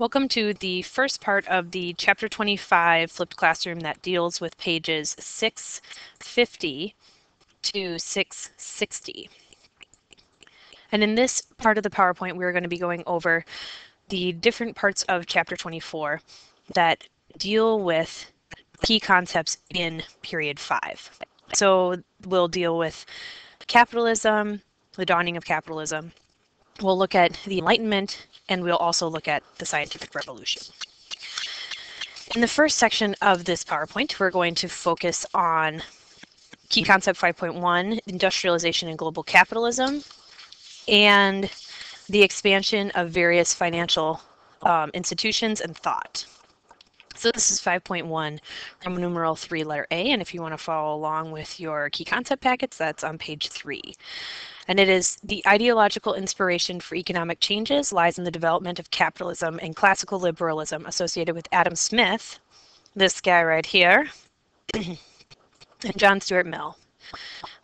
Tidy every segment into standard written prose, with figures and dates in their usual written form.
Welcome to the first part of the Chapter 25 flipped classroom that deals with pages 650 to 660. And in this part of the PowerPoint, we're going to be going over the different parts of Chapter 24 that deal with key concepts in period 5. So we'll deal with capitalism, the dawning of capitalism. We'll look at the Enlightenment, and we'll also look at the scientific revolution. In the first section of this PowerPoint, we're going to focus on key concept 5.1, industrialization and global capitalism, and the expansion of various financial institutions and thought. So this is 5.1, Roman numeral 3, letter A, and if you want to follow along with your key concept packets, that's on page 3. And it is the ideological inspiration for economic changes lies in the development of capitalism and classical liberalism associated with Adam Smith, this guy right here, and John Stuart Mill,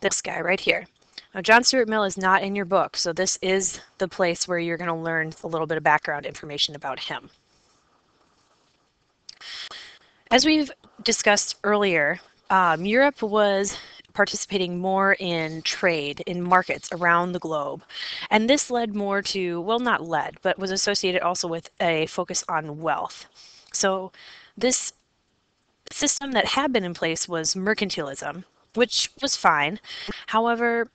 this guy right here. Now, John Stuart Mill is not in your book, so this is the place where you're going to learn a little bit of background information about him. As we've discussed earlier, Europe was participating more in trade, in markets around the globe. And this led more to, well, not led, but was associated also with a focus on wealth. So this system that had been in place was mercantilism, which was fine. However,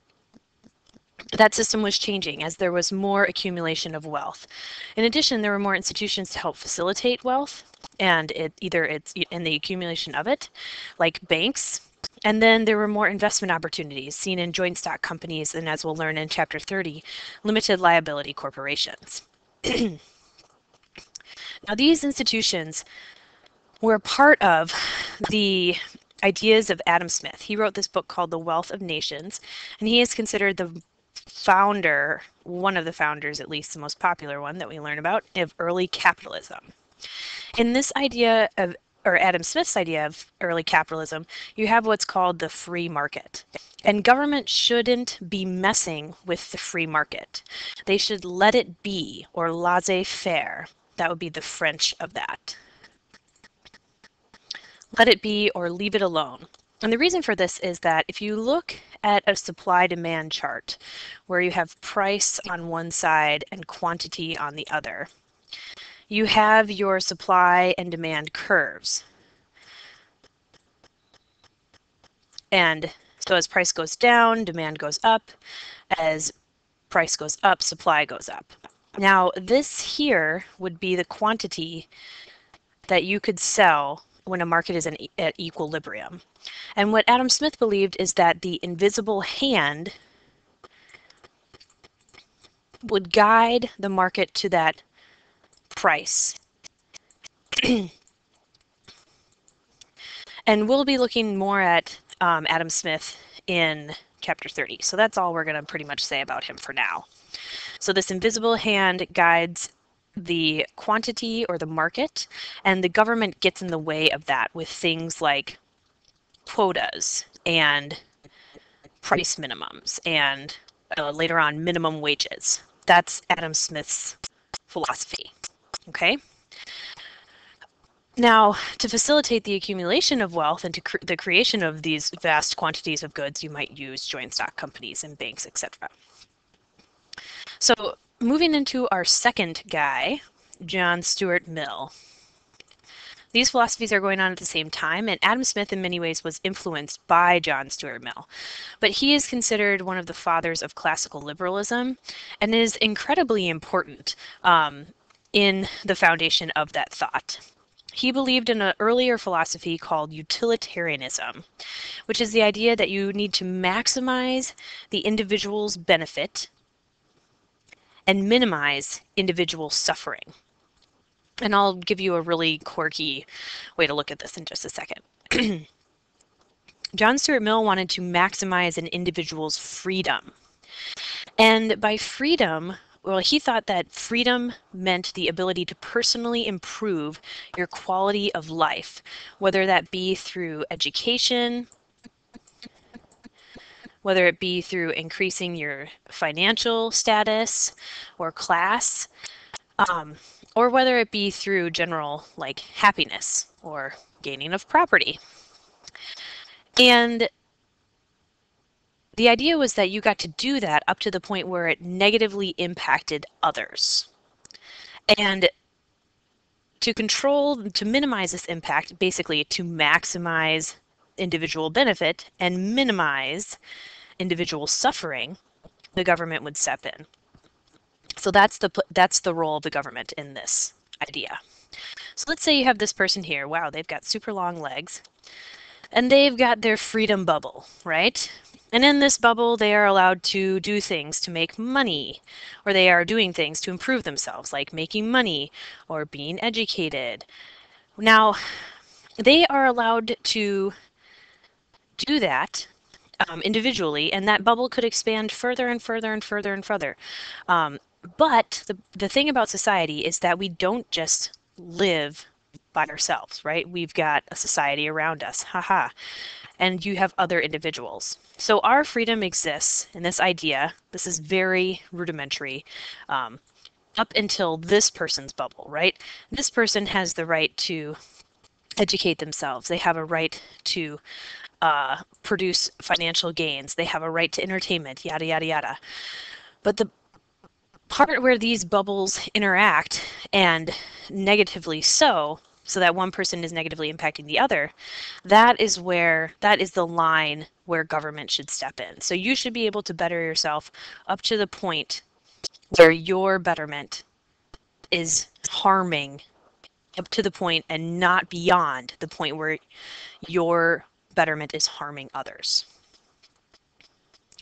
that system was changing as there was more accumulation of wealth. In addition, there were more institutions to help facilitate wealth, and either it's in the accumulation of it, like banks, and then there were more investment opportunities seen in joint stock companies, and as we'll learn in Chapter 30, limited liability corporations. Now, these institutions were part of the ideas of Adam Smith. He wrote this book called The Wealth of Nations, and he is considered the founder, one of the founders, at least the most popular one that we learn about, of early capitalism. In this idea of, or Adam Smith's idea of early capitalism, you have what's called the free market. And government shouldn't be messing with the free market. They should let it be, or laissez-faire. That would be the French of that. Let it be or leave it alone. And the reason for this is that if you look at a supply-demand chart where you have price on one side and quantity on the other, you have your supply and demand curves. And so as price goes down, demand goes up. As price goes up, supply goes up. Now, this here would be the quantity that you could sell when a market is at equilibrium. And what Adam Smith believed is that the invisible hand would guide the market to that price. And we'll be looking more at Adam Smith in Chapter 30. So that's all we're going to pretty much say about him for now. So this invisible hand guides the quantity or the market, and the government gets in the way of that with things like quotas and price minimums and later on minimum wages. That's Adam Smith's philosophy. Okay. Now, to facilitate the accumulation of wealth and to the creation of these vast quantities of goods, you might use joint stock companies and banks, etc. So moving into our second guy, John Stuart Mill. These philosophies are going on at the same time, and Adam Smith in many ways was influenced by John Stuart Mill. But he is considered one of the fathers of classical liberalism and is incredibly important in the foundation of that thought. He believed in an earlier philosophy called utilitarianism, which is the idea that you need to maximize the individual's benefit and minimize individual suffering. And I'll give you a really quirky way to look at this in just a second. John Stuart Mill wanted to maximize an individual's freedom. And by freedom, well, he thought that freedom meant the ability to personally improve your quality of life, whether that be through education, whether it be through increasing your financial status or class, or whether it be through general like happiness or gaining of property. And the idea was that you got to do that up to the point where it negatively impacted others. And to minimize this impact, basically to maximize individual benefit and minimize individual suffering, the government would step in. So that's the role of the government in this idea. So let's say you have this person here. Wow, they've got super long legs. And they've got their freedom bubble, right? And in this bubble, they are allowed to do things to make money, or they are doing things to improve themselves, like making money or being educated. Now, they are allowed to do that individually, and that bubble could expand further and further and further and further. But the thing about society is that we don't just live by ourselves, right? We've got a society around us, haha, and you have other individuals. So our freedom exists in this idea. This is very rudimentary up until this person's bubble, right? This person has the right to educate themselves. They have a right to produce financial gains. They have a right to entertainment, yada, yada, yada. But the part where these bubbles interact, and negatively so that one person is negatively impacting the other, that is the line where government should step in. So you should be able to better yourself up to the point where your betterment is harming, up to the point and not beyond the point where your betterment is harming others.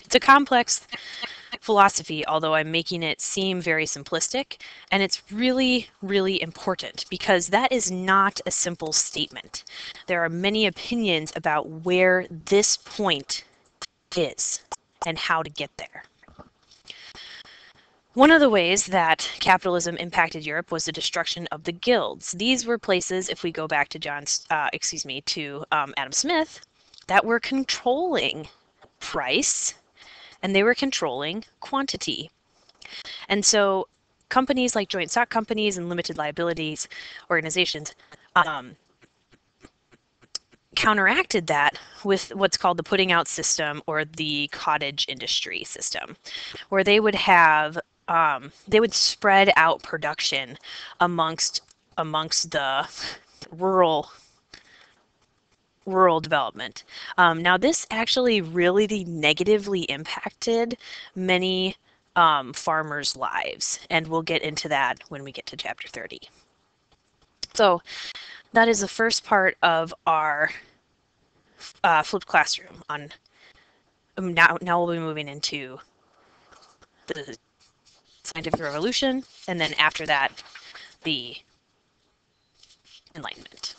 It's a complex philosophy, although I'm making it seem very simplistic, and it's really, really important because that is not a simple statement. There are many opinions about where this point is and how to get there. One of the ways that capitalism impacted Europe was the destruction of the guilds. These were places, if we go back to Adam Smith, that were controlling price and they were controlling quantity. And so companies like joint stock companies and limited liabilities organizations counteracted that with what's called the putting out system or the cottage industry system, where they would have they would spread out production amongst the rural development. Now, this actually really negatively impacted many farmers' lives, and we'll get into that when we get to chapter 30. So that is the first part of our flipped classroom. Now we'll be moving into the scientific revolution, and then after that, the Enlightenment.